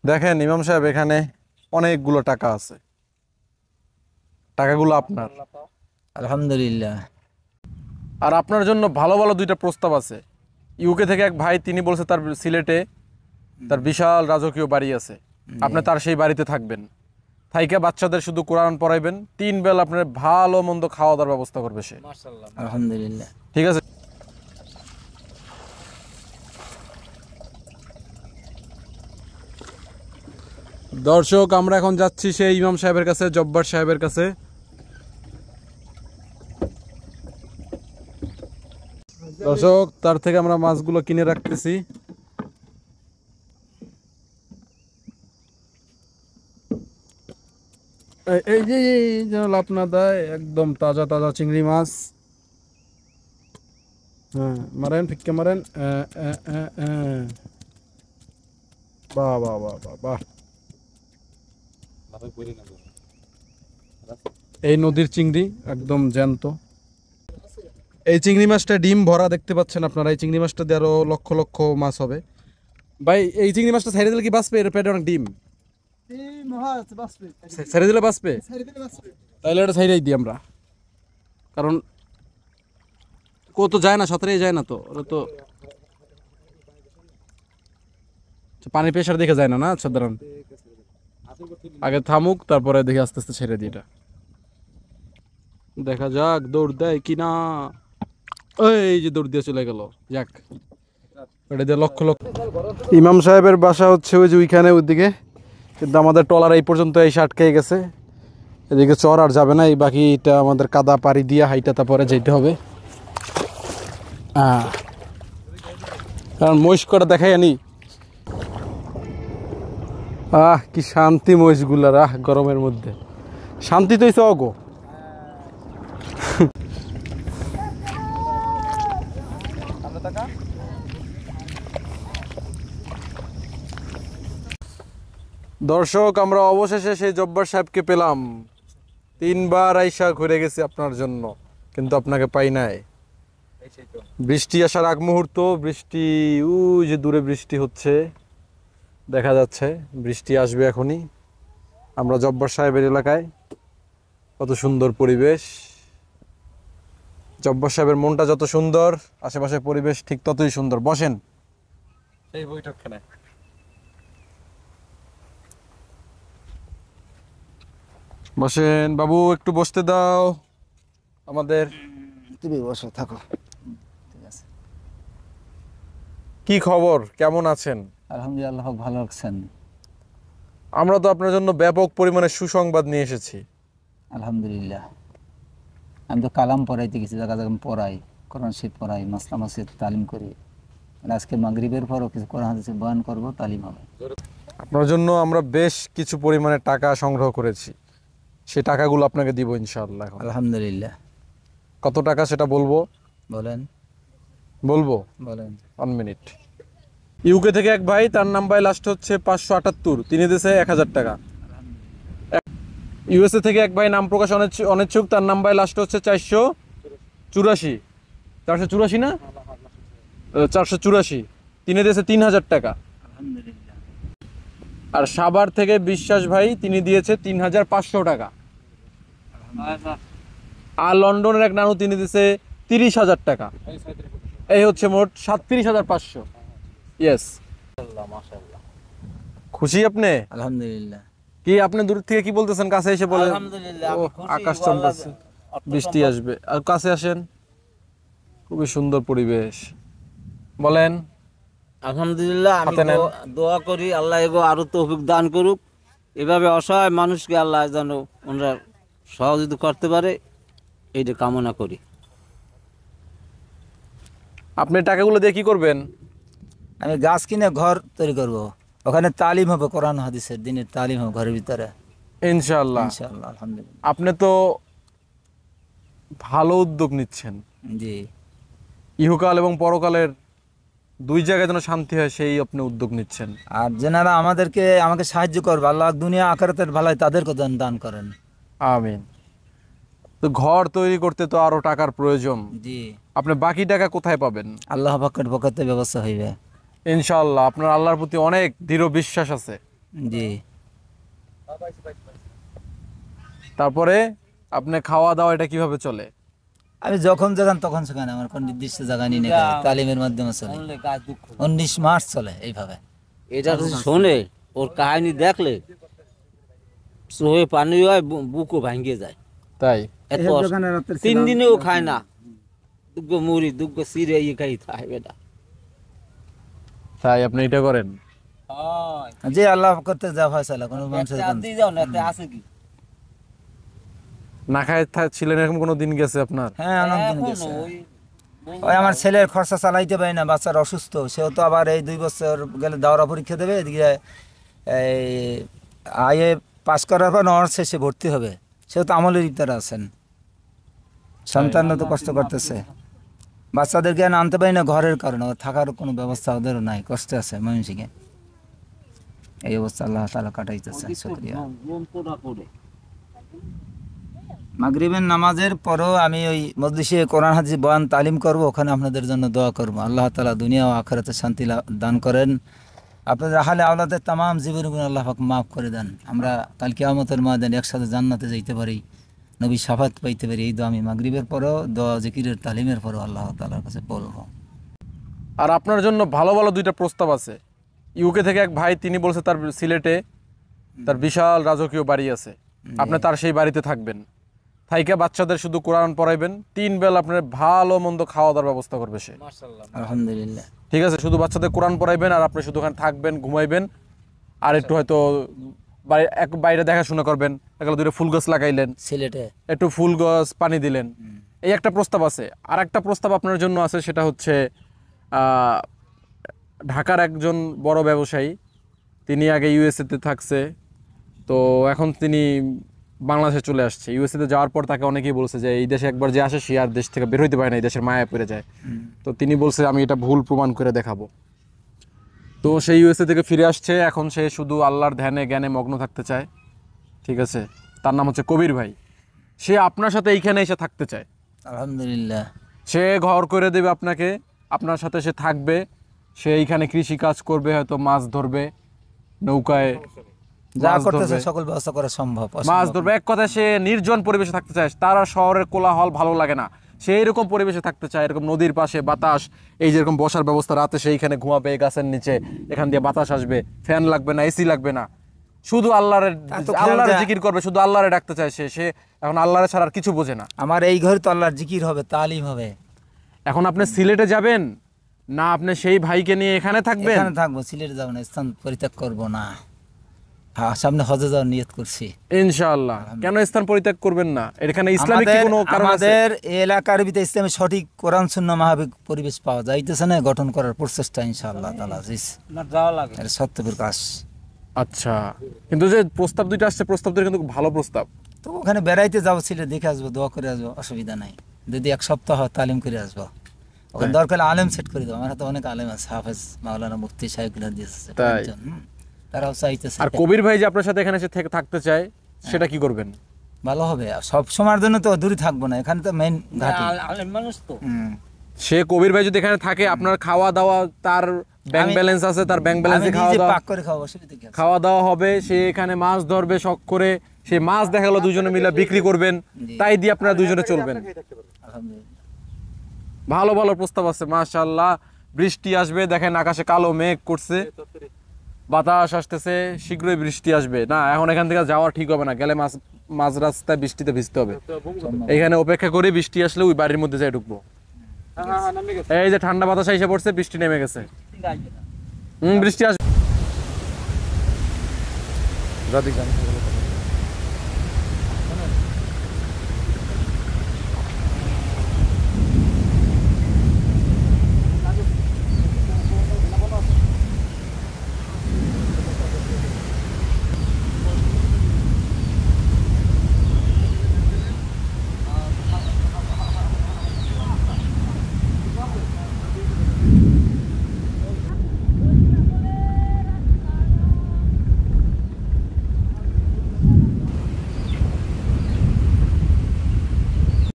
দেখেন ইমাম সাহেব, এখানে অনেকগুলো টাকা আছে, টাকাগুলো আপনার। আলহামদুলিল্লাহ। আর আপনার জন্য ভালো ভালো দুইটা প্রস্তাব আছে। ইউকে থেকে এক ভাই, তিনি বলছে তার সিলেটে তার বিশাল রাজকীয় বাড়ি আছে, আপনি তার সেই বাড়িতে থাকবেন, থাইকা বাচ্চাদের শুধু কোরআন পড়াইবেন, 3 বেলা আপনার ভালো মন্দ খাওয়া দাওয়ার ব্যবস্থা করবে সে। আলহামদুলিল্লাহ। ঠিক আছে। দর্শক, আমরা এখন যাচ্ছি সেই ইমাম সাহেবের কাছে, জব্বার সাহেবের কাছে। দর্শক, তার থেকে আমরা মাছগুলো কিনে রাখতেছি। এই যে যেন লাভ না দেয়, একদম তাজা তাজা চিংড়ি মাছ। হ্যাঁ, মারেন, ফিক্কে মারেন। বাহ বাহ বাহ বাহ বাহ। এই নদীর চিংড়ি একদম জ্যান্ত। এই চিংড়ি মাছটা ডিম ভরা দেখতে পাচ্ছেন আপনারা। এই চিংড়ি মাছটা দিয়ে আরো লক্ষ লক্ষ মাছ হবে। ভাই, এই চিংড়ি মাছটা ছেড়ে দিলে কি বাঁচবে? এর পেটে অনেক ডিম। ছেড়ে দিলে বাঁচবে? তাহলে এটা ছেড়েই দিই আমরা, কারণ কত যায় না, সাঁতারেই যায় না তো, ওরা তো পানির প্রেশার দেখে যায় না, না সাধারণ। আগে থামুক, তারপরে দেখে আস্তে আস্তে ছেড়ে দিই। এটা দেখা যাক দৌড় দেয় কিনা। এই যে দৌড় দিয়ে চলে গেল, যাক। এটা দিয়ে লক্ষ লক্ষ। ইমাম সাহেবের বাসা হচ্ছে ওই যে ওইখানে, ওইদিকে, কিন্তু আমাদের ট্রলার এই পর্যন্ত এসে আটকে গেছে। এদিকে চর আর যাবে না, এই বাকিটা আমাদের কাদা পাড়ি দিয়ে হাইটা তারপরে যেতে হবে। কারণ মহিষ কটা দেখাই আনি। কি শান্তি মহিষগুলার, গরমের মধ্যে শান্তি তো হইছে অগো। দর্শক, আমরা অবশেষে সেই জব্বার সাহেবকে পেলাম। 3 বার আইসা ঘুরে গেছি আপনার জন্য, কিন্তু আপনাকে পাই নাই। বৃষ্টি আসার আগ মুহূর্ত, বৃষ্টি ওই যে দূরে বৃষ্টি হচ্ছে, দেখা যাচ্ছে বৃষ্টি আসবে এখনই। আমরা জব্বার সাহেবের এলাকায়, কত সুন্দর পরিবেশ। জব্বার সাহেবের মনটা যত সুন্দর, আশেপাশে পরিবেশ ঠিক ততই সুন্দর। বসেন সেই বৈঠকখানায়। বসেন বাবু, একটু বসতে দাও আমাদের। তুমি বসো, থাকো। ঠিক আছে। কি খবর, কেমন আছেন? আলহামদুলিল্লাহ, ভালো আছেন? আমরা তো আপনার জন্য ব্যাপক পরিমাণে সুসংবাদ নিয়ে এসেছি। আলহামদুলিল্লাহ। আমি তো কালাম পড়াইতে গেছি, জায়গা জায়গা পড়াই, কোরআন শরীফ পড়াই, মাসলা মাসিদ তালিম করি। আজকে মাগরিবের পরও কিছু কোরআন হাদিস বয়ান করবো, তালিম হবে। আপনার জন্য আমরা বেশ কিছু পরিমাণে টাকা সংগ্রহ করেছি, সেই টাকাগুলো আপনাকে দিব ইনশাআল্লাহ। আলহামদুলিল্লাহ। কত টাকা সেটা বলবো? বলেন। বলবো? বলেন। 1 মিনিট। ইউকে থেকে এক ভাই, তার নাম্বার লাস্ট হচ্ছে 578, তিনি দিয়েছে 1000 টাকা। ইউএসএ থেকে এক ভাই, নাম প্রকাশ অনিচ্ছুক, তার নাম্বার লাস্ট হচ্ছে 484। 484 না, 484, তিনি দিয়েছে 3000 টাকা। আর সাভার থেকে বিশ্বাস ভাই, তিনি দিয়েছে 3500 টাকা। আর লন্ডনের এক নানু, তিনি দিয়েছে 30,000 টাকা। এই হচ্ছে মোট 37,500। ইয়েস। খুশি আপনি? আলহামদুলিল্লাহ। কি আপনি দূর থেকে কি বলতেছেন, কাছে এসে বলেন। আলহামদুলিল্লাহ, আকাশ চমকাচ্ছে, বৃষ্টি আসবে। আর কাছে আসেন, খুবই সুন্দর পরিবেশ। বলেন। আলহামদুলিল্লাহ। আমি দোয়া করি আল্লাহ এগো আরো তৌফিক দান করুক। এভাবে অসহায় মানুষকে আল্লাহ যেন ওনারা সহযোগিতা করতে পারে, এইটা কামনা করি। আপনি টাকাগুলো দিয়ে কি করবেন? আমি গাছ কিনে ঘর তৈরি করব, ওখানে তালিম হবে, কোরআন হাদিসের দিনের তালিম হবে ঘরের ভিতরে, ইনশাআল্লাহ। ইনশাআল্লাহ। আলহামদুলিল্লাহ। আপনি তো ভালো উদ্যোগ নিচ্ছেন। জি। ইহকাল এবং পরকালের 2 জায়গায় যেন শান্তি হয়, সেই আপনি উদ্যোগ নিচ্ছেন। আর যেনারা আমাকে সাহায্য করবে, আল্লাহ দুনিয়া আখিরাতের ভালাই তাদেরকে দান করেন। আমিন। তো ঘর তৈরি করতে তো আরো টাকার প্রয়োজন। জি। আপনি বাকি টাকা কোথায় পাবেন? আল্লাহ পাকের পক্ষে ব্যবস্থা হইবে ইনশাআল্লাহ। আপনার আল্লাহর প্রতি অনেক দৃঢ় বিশ্বাস আছে। জি। তারপরে আপনি খাওয়া দাওয়া এটা কিভাবে চলে? আমি যখন যেখান তখন সেখানে, আমার কোন নির্দিষ্ট জায়গা নিয়ে নেই, তালিমের মাধ্যমে চলে। 19 মাস চলে এইভাবে। এটা যদি শোনে, ওর কাহিনী দেখলে চোখে পানি হয়, বুকও ভাঙ্গে যায়। তাই? এত 3 দিনেও খায় না, দুগ্গ মুড়ি দুগ্গ চিড়ে ইয়ে খাই খায় বেটা। তাই আপনি এটা করেন? যে আল্লাহ করতে যা ফয়সালা, কোনো মানুষের যাও না, এতে আছে কি? না খায় ছিলেন এরকম কোনো দিন গেছে আপনার? হ্যাঁ, অনেক দিন গেছে। ওই আমার ছেলের খরচা চালাইতে পারি না, বাচ্চার অসুস্থ, সেও তো আবার এই 2 বছর গেলে দাওরা পরীক্ষা দেবে, এদিকে এই আইএ পাস করার পর অনার্স শেষে ভর্তি হবে, সেও তো আমলের ইফতার আছেন, সন্তানরা তো কষ্ট করতেছে। বাচ্চাদেরকে আনতে পারি না ঘরের কারণে, থাকার কোনো ব্যবস্থা ওদেরও নাই, কষ্টে আছে ময়মনসিংহে। এই অবস্থা আল্লাহ তাআলা কাটাইতেছে। শুকরিয়া। মাগরিবের নামাজের পরও আমি ওই মজলিসে কোরআন হাদিস বয়ান তালিম করব, ওখানে আপনাদের জন্য দোয়া করব। আল্লাহ তাআলা দুনিয়া ও আখিরাতে শান্তি দান করেন, আপনাদের আহলে আওলাদের তামাম জীবনগুলো আল্লাহ পাক মাফ করে দেন, আমরা কাল কিয়ামতের ময়দানে একসাথে জান্নাতে যাইতে পারি, নবী শাফাত পাইতে পারি। এই দোয়া আমি মাগরিবের পরও, দোয়া জিকিরের তালিমের পরও আল্লাহ তাআলার কাছে বলবো। আর আপনার জন্য ভালো ভালো 2টা প্রস্তাব আছে। ইউকে থেকে এক ভাই, তিনি বলছে তার সিলেটে তার বিশাল রাজকীয় বাড়ি আছে, আপনি তার সেই বাড়িতে থাকবেন, থাইকা বাচ্চাদের শুধু কোরআন পড়াইবেন, 3 বেলা আপনার ভালো মন্দ খাওয়া দাওয়ার ব্যবস্থা করবে সে। আলহামদুলিল্লাহ। ঠিক আছে, শুধু বাচ্চাদের কোরআন পড়াইবেন আর আপনি শুধু ওখানে থাকবেন, ঘুমাইবেন, আর একটু হয়তো বাইরে দেখাশোনা করবেন, এগুলো 2টা ফুল গাছ লাগাইলেন, সিলেটে একটু ফুল গাছ পানি দিলেন। এই একটা প্রস্তাব আছে। আর একটা প্রস্তাব আপনার জন্য আছে, সেটা হচ্ছে ঢাকার একজন বড় ব্যবসায়ী, তিনি আগে ইউএসএতে থাকছে, তো এখন তিনি বাংলাদেশে চলে আসছে। ইউএসএতে যাওয়ার পর তাকে অনেকেই বলছে যে এই দেশে একবার যে আসে সে আর দেশ থেকে বের হইতে পারে না, এই দেশের মায়া পড়ে যায়। তো তিনি বলছে আমি এটা ভুল প্রমাণ করে দেখাবো। তো সেই ইউএসএ থেকে ফিরে আসছে, এখন সে শুধু আল্লাহর ধ্যানে জ্ঞানে মগ্ন থাকতে চায়। ঠিক আছে, তার নাম হচ্ছে কবির ভাই। সে আপনার সাথে এইখানে এসে থাকতে চায়। আলহামদুলিল্লাহ। সে ঘর করে দেবে আপনাকে, আপনার সাথে সে থাকবে, সে এইখানে কৃষি কাজ করবে, হয়তো মাছ ধরবে, নৌকায় যা মাছ করতেছে ধরবে, সকল ব্যবস্থা করা সম্ভব। মাছ ধরবে। এক কথায় সে নির্জন পরিবেশে থাকতে চায়, তার আর শহরের কোলাহল ভালো লাগে না, সে এরকম পরিবেশে থাকতে চায়, এরকম নদীর পাশে বাতাস, এই যেরকম বসার ব্যবস্থা, রাতে সেইখানে ঘুমাবে গাছের নিচে, এখান দিয়ে বাতাস আসবে, ফ্যান লাগবে না, এসি লাগবে না, শুধু আল্লাহর জিকির করবে, শুধু আল্লাহরে ডাকতে চায় সে। সে এখন আল্লাহরে ছাড়া আর কিছু বোঝে না। আমার এই ঘরে তো আল্লাহর জিকির হবে, তালিম হবে। এখন আপনি সিলেটে যাবেন না, আপনি সেই ভাইকে নিয়ে এখানে থাকবেন? এখানে থাকবো, সিলেটে যাবো না, স্থান পরিত্যাগ করব না। হ্যাঁ, সামনে হজে যাওয়ার নিয়ত করছি ইনশাআল্লাহ। কেন স্থান পরিত্যাগ করবেন না? এখানে ইসলামিক কি কোনো কারণ আছে? আমাদের এই এলাকার ভিতরে ইসলামের সঠিক কোরআন সুন্নাহ মাহফিক পরিবেশ পাওয়া যাইতেছে না, গঠন করার প্রচেষ্টা ইনশাআল্লাহ তাআলা যাওয়া লাগে, এর সত্য প্রকাশ। আচ্ছা, কিন্তু যে প্রস্তাব 2টা আসছে, প্রস্তাব 2টা কিন্তু ভালো প্রস্তাব। তো ওখানে বেড়াইতে যাবো, সিলেট দেখে আসবো, দোয়া করে আসবো, অসুবিধা নাই। যদি 1 সপ্তাহ তালিম করে আসবো, ওখানে দরকার আলেম সেট করে দেবো। আমার হাতে অনেক আলেম আছে, হাফেজ মাওলানা মুফতি সাহেবগুলো দিয়েছে, তারাও চাইতেছে। আর কবির ভাই যে আপনার সাথে এখানে এসে থাকতে চায়, সেটা কি করবেন? ভালো হবে। সব সময়ের জন্য তো দূরে থাকবো না, এখানে তো মেইন ঘাটি। মানুষ তো সে কবির ভাই যদি এখানে থাকে, আপনার খাওয়া দাওয়া, তার ব্যাংক ব্যালেন্স আছে, তার ব্যাংক ব্যালেন্সে খাওয়া দাওয়া, পাক করে খাওয়া, অসুবিধা কি আছে? খাওয়া দাওয়া হবে। সে এখানে মাছ ধরবে শখ করে, সে মাছ দেখা গেলো 2জনে মিলে বিক্রি করবেন, তাই দিয়ে আপনারা 2জনে চলবেন। আলহামদুলিল্লাহ। ভালো ভালো প্রস্তাব আছে মাশাআল্লাহ। বৃষ্টি আসবে, দেখেন আকাশে কালো মেঘ করছে, বাতাস আসতেছে, শীঘ্রই বৃষ্টি আসবে। না, এখন এখান থেকে যাওয়া ঠিক হবে না, গেলে মাঝ রাস্তায় বৃষ্টিতে ভিজতে হবে। এখানে অপেক্ষা করে বৃষ্টি আসলে ওই বাড়ির মধ্যে যাই ঢুকবো। এই যে ঠান্ডা বাতাস এসে পড়ছে, বৃষ্টি নেমে গেছে। বৃষ্টি আসবে।